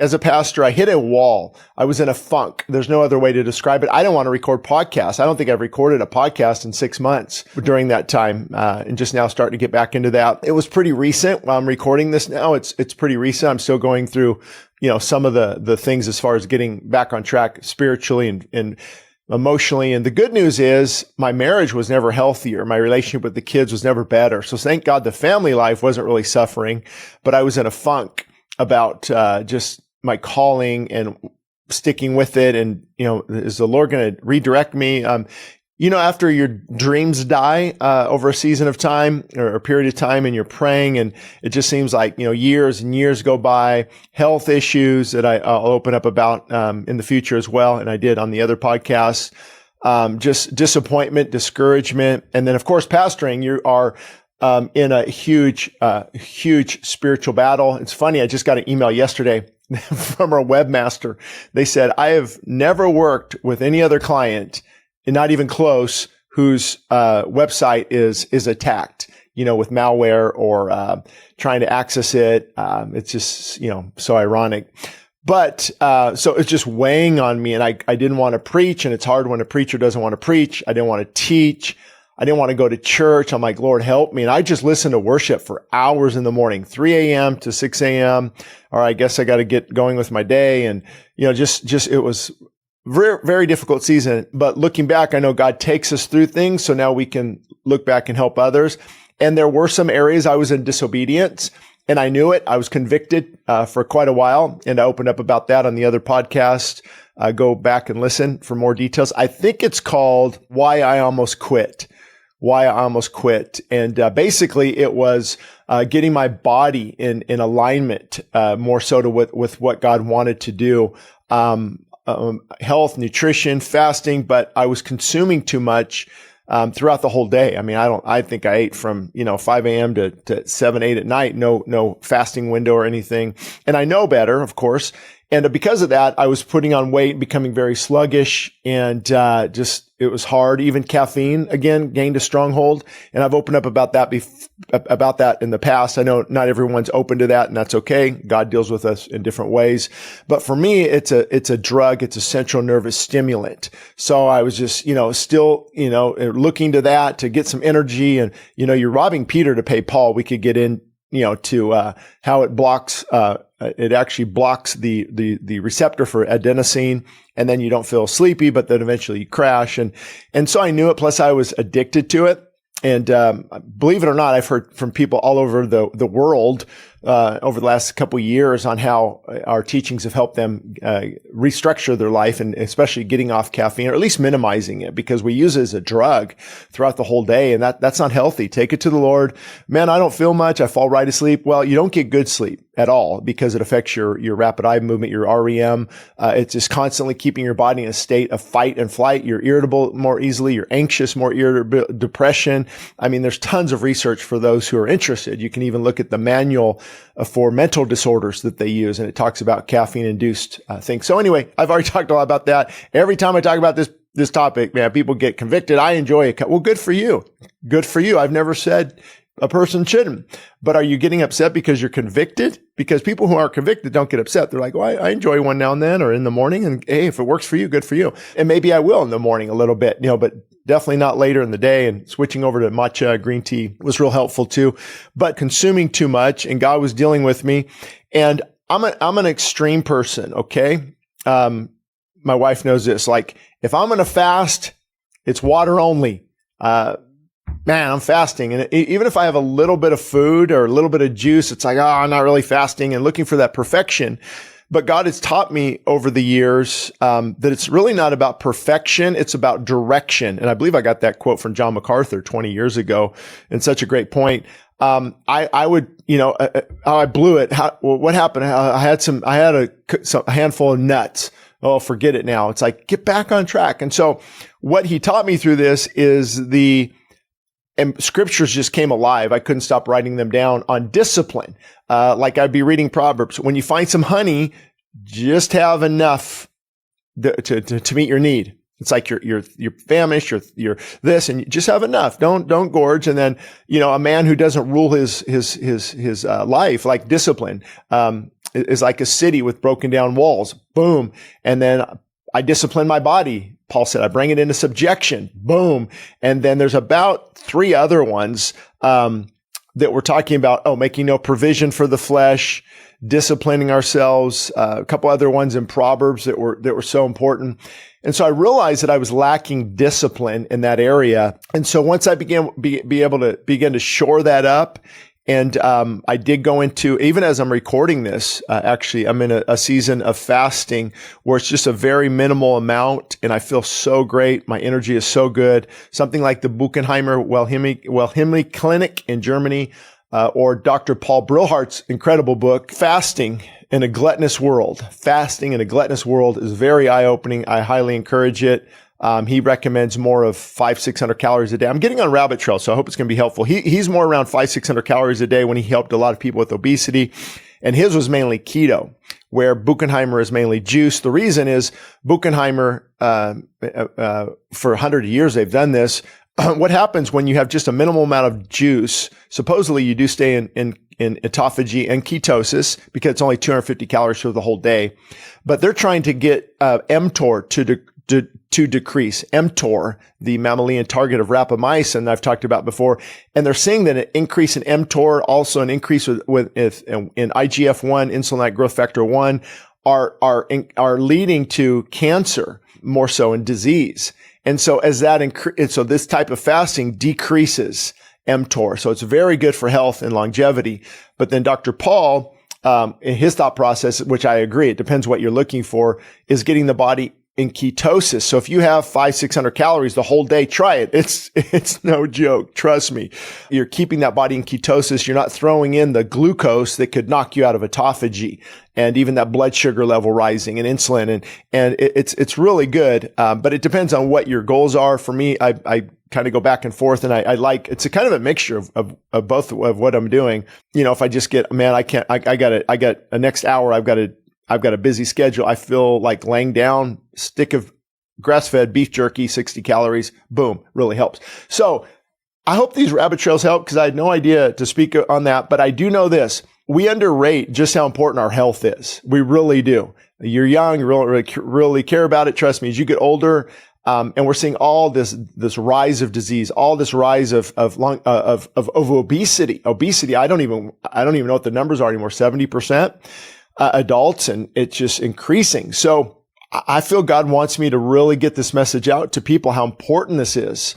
as a pastor, I hit a wall. I was in a funk. There's no other way to describe it. I don't want to record podcasts. I don't think I've recorded a podcast in 6 months during that time, and just now starting to get back into that. It was pretty recent. While I'm recording this now, it's pretty recent. I'm still going through, some of the things as far as getting back on track spiritually and emotionally. And the good news is my marriage was never healthier. My relationship with the kids was never better. So thank God the family life wasn't really suffering, but I was in a funk about just my calling and sticking with it. And, is the Lord going to redirect me? After your dreams die over a season of time or a period of time, and you're praying, and it just seems like, years and years go by, health issues that I'll open up about in the future as well. And I did on the other podcasts, just disappointment, discouragement. And then, of course, pastoring, you are in a huge spiritual battle. It's funny. I just got an email yesterday from our webmaster. They said, I have never worked with any other client, and not even close, whose website is attacked, with malware or trying to access it. It's just, so ironic. But so it's just weighing on me, and I didn't want to preach, and it's hard when a preacher doesn't want to preach. I didn't want to teach. I didn't want to go to church. I'm like, Lord, help me. And I just listened to worship for hours in the morning, 3 a.m. to 6 a.m. Or I guess I got to get going with my day. And, just it was very, very difficult season. But looking back, I know God takes us through things. So now we can look back and help others. And there were some areas I was in disobedience, and I knew it. I was convicted for quite a while. And I opened up about that on the other podcast. Go back and listen for more details. I think it's called Why I Almost Quit. And basically it was getting my body in alignment more so to with what God wanted to do. Health, nutrition, fasting, but I was consuming too much throughout the whole day. I mean, I think I ate from 5 a.m. to 7, 8 at night. No fasting window or anything. And I know better, of course. And because of that, I was putting on weight, becoming very sluggish, and it was hard. Even caffeine, again, gained a stronghold. And I've opened up about that in the past. I know not everyone's open to that, and that's okay. God deals with us in different ways. But for me, it's a drug. It's a central nervous stimulant. So I was just, still, looking to that to get some energy. And, you're robbing Peter to pay Paul. We could get in, to how it blocks, it actually blocks the receptor for adenosine, and then you don't feel sleepy, but then eventually you crash. And so I knew it. Plus I was addicted to it. And, believe it or not, I've heard from people all over the world, over the last couple of years on how our teachings have helped them, restructure their life, and especially getting off caffeine, or at least minimizing it, because we use it as a drug throughout the whole day. And that's not healthy. Take it to the Lord. Man, I don't feel much. I fall right asleep. Well, you don't get good sleep at all, because it affects your rapid eye movement, your REM. It's just constantly keeping your body in a state of fight and flight. You're irritable more easily. You're anxious more irritable, depression. I mean, there's tons of research for those who are interested. You can even look at the manual for mental disorders that they use, and it talks about caffeine-induced things. So anyway, I've already talked a lot about that. Every time I talk about this topic, man, people get convicted. I enjoy it. Well, good for you. Good for you. I've never said a person shouldn't. But are you getting upset because you're convicted? Because people who aren't convicted don't get upset. They're like, well, I enjoy one now and then, or in the morning. And hey, if it works for you, good for you. And maybe I will in the morning a little bit, but definitely not later in the day. And switching over to matcha green tea was real helpful too. But consuming too much, and God was dealing with me. And I'm an extreme person. Okay. My wife knows this. Like, if I'm going to fast, it's water only. Man, I'm fasting. And even if I have a little bit of food or a little bit of juice, it's like, I'm not really fasting, and looking for that perfection. But God has taught me over the years that it's really not about perfection. It's about direction. And I believe I got that quote from John MacArthur 20 years ago, and such a great point. I would, how I blew it. What happened? I had a handful of nuts. Oh, forget it now. It's like, get back on track. And so what he taught me through this is and scriptures just came alive. I couldn't stop writing them down on discipline. Like I'd be reading Proverbs. When you find some honey, just have enough to meet your need. It's like you're famished, you're this, and you just have enough. Don't gorge. And then, a man who doesn't rule his life, like discipline. is like a city with broken down walls. Boom. And then I discipline my body. Paul said, I bring it into subjection. Boom. And then there's about 3 other ones, that we're talking about. Making no provision for the flesh, disciplining ourselves, a couple other ones in Proverbs that were so important. And so I realized that I was lacking discipline in that area. And so once I begin to shore that up, and I did go into, even as I'm recording this, actually, I'm in a season of fasting where it's just a very minimal amount, and I feel so great. My energy is so good. Something like the Buchenheimer Wellhymny Clinic in Germany, or Dr. Paul Brillhart's incredible book, Fasting in a Gluttonous World. Fasting in a Gluttonous World is very eye-opening. I highly encourage it. He recommends more of 500-600 calories a day. I'm getting on rabbit trail, so I hope it's going to be helpful. He's more around 500-600 calories a day when he helped a lot of people with obesity. And his was mainly keto, where Buchenheimer is mainly juice. The reason is Buchenheimer, for 100 years, they've done this. What happens when you have just a minimal amount of juice? Supposedly you do stay in autophagy and ketosis because it's only 250 calories for the whole day. But they're trying to get mTOR to decrease. mTOR, the mammalian target of rapamycin I've talked about before. And they're seeing that an increase in mTOR, also an increase in IGF-1, insulin-like growth factor 1, are leading to cancer, more so in disease. And so so this type of fasting decreases mTOR. So it's very good for health and longevity. But then Dr. Paul, in his thought process, which I agree, it depends what you're looking for, is getting the body in ketosis. So if you have 500-600 calories the whole day, try it. It's no joke. Trust me. You're keeping that body in ketosis. You're not throwing in the glucose that could knock you out of autophagy, and even that blood sugar level rising and insulin. And it's really good. But it depends on what your goals are. For me, I kind of go back and forth, and I like, it's a kind of a mixture of both of what I'm doing. If I just get, I got a next hour, I've got a busy schedule. I feel like laying down, stick of grass-fed beef jerky, 60 calories, boom, really helps. So I hope these rabbit trails help, because I had no idea to speak on that. But I do know this. We underrate just how important our health is. We really do. You're young, you really care about it. Trust me, as you get older, and we're seeing all this rise of disease, all this rise of obesity. Obesity, I don't even know what the numbers are anymore, 70%. Adults, and it's just increasing. So I feel God wants me to really get this message out to people, how important this is.